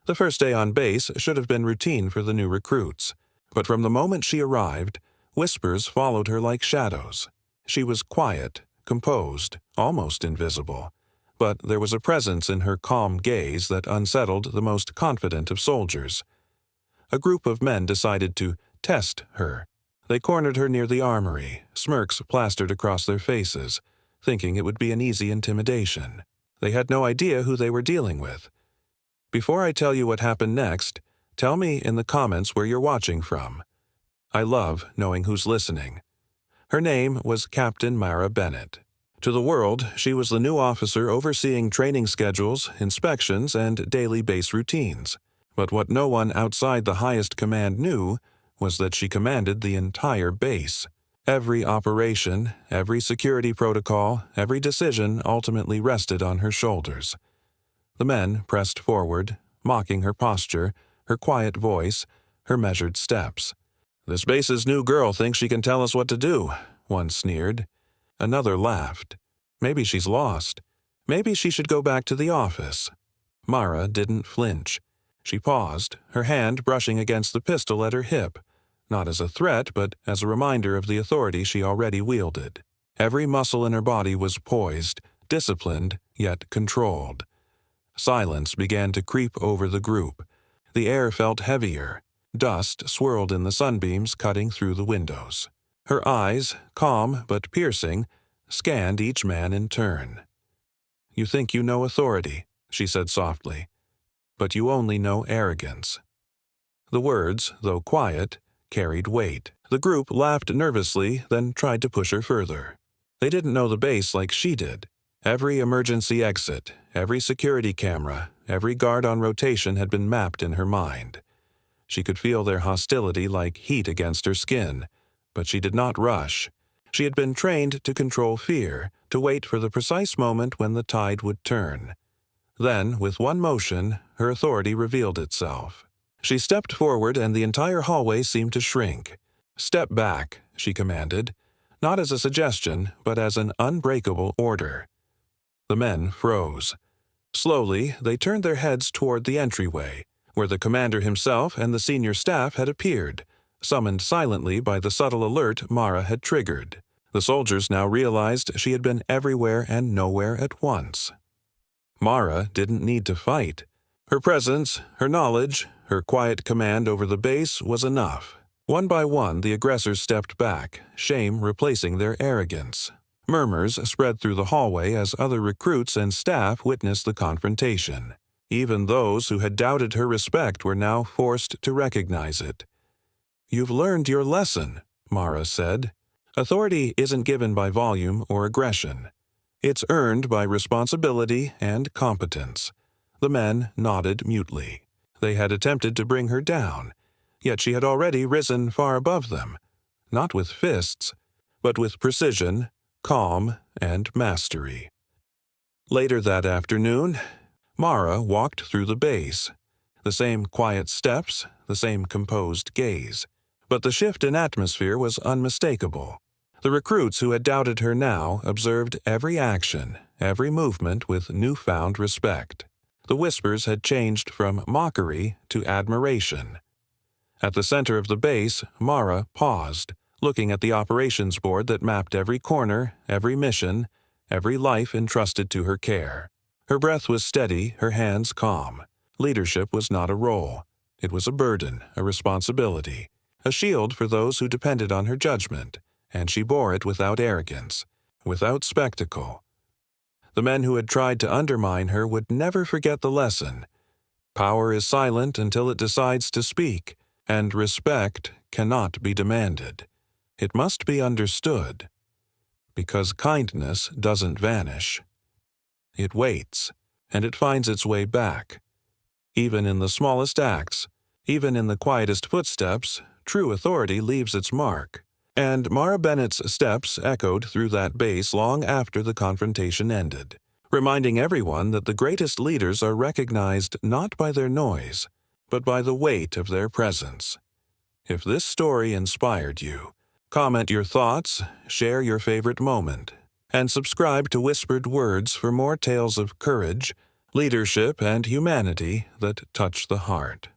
The first day on base should have been routine for the new recruits, but from the moment she arrived, whispers followed her like shadows. She was quiet, composed, almost invisible, but there was a presence in her calm gaze that unsettled the most confident of soldiers. A group of men decided to test her. They cornered her near the armory, smirks plastered across their faces, thinking it would be an easy intimidation. They had no idea who they were dealing with. Before I tell you what happened next, tell me in the comments where you're watching from. I love knowing who's listening. Her name was Captain Mara Bennett. To the world, she was the new officer overseeing training schedules, inspections, and daily base routines. But what no one outside the highest command knew was that she commanded the entire base. Every operation, every security protocol, every decision ultimately rested on her shoulders. The men pressed forward, mocking her posture, her quiet voice, her measured steps. "This base's new girl thinks she can tell us what to do," one sneered. Another laughed. "Maybe she's lost. Maybe she should go back to the office." Mara didn't flinch. She paused, her hand brushing against the pistol at her hip, not as a threat but as a reminder of the authority she already wielded. Every muscle in her body was poised, disciplined, yet controlled. Silence began to creep over the group. The air felt heavier. Dust swirled in the sunbeams cutting through the windows. Her eyes, calm but piercing, scanned each man in turn. "You think you know authority," she said softly, "but you only know arrogance." The words, though quiet, carried weight. The group laughed nervously, then tried to push her further. They didn't know the base like she did. Every emergency exit, every security camera, every guard on rotation had been mapped in her mind. She could feel their hostility like heat against her skin, but she did not rush. She had been trained to control fear, to wait for the precise moment when the tide would turn. Then, with one motion, her authority revealed itself. She stepped forward and the entire hallway seemed to shrink. "Step back," she commanded, not as a suggestion, but as an unbreakable order. The men froze. Slowly, they turned their heads toward the entryway, where the commander himself and the senior staff had appeared, summoned silently by the subtle alert Mara had triggered. The soldiers now realized she had been everywhere and nowhere at once. Mara didn't need to fight. Her presence, her knowledge, her quiet command over the base was enough. One by one, the aggressors stepped back, shame replacing their arrogance. Murmurs spread through the hallway as other recruits and staff witnessed the confrontation. Even those who had doubted her respect were now forced to recognize it. "You've learned your lesson," Mara said. "Authority isn't given by volume or aggression. It's earned by responsibility and competence." The men nodded mutely. They had attempted to bring her down, yet she had already risen far above them, not with fists, but with precision, calm, and mastery. Later that afternoon, Mara walked through the base. The same quiet steps, the same composed gaze. But the shift in atmosphere was unmistakable. The recruits who had doubted her now observed every action, every movement with newfound respect. The whispers had changed from mockery to admiration. At the center of the base, Mara paused, looking at the operations board that mapped every corner, every mission, every life entrusted to her care. Her breath was steady, her hands calm. Leadership was not a role. It was a burden, a responsibility, a shield for those who depended on her judgment, and she bore it without arrogance, without spectacle. The men who had tried to undermine her would never forget the lesson. Power is silent until it decides to speak, and respect cannot be demanded. It must be understood. Because kindness doesn't vanish. It waits, and it finds its way back. Even in the smallest acts, even in the quietest footsteps, true authority leaves its mark. And Mara Bennett's steps echoed through that base long after the confrontation ended, reminding everyone that the greatest leaders are recognized not by their noise, but by the weight of their presence. If this story inspired you, comment your thoughts, share your favorite moment, and subscribe to Whispered Words for more tales of courage, leadership and humanity that touch the heart.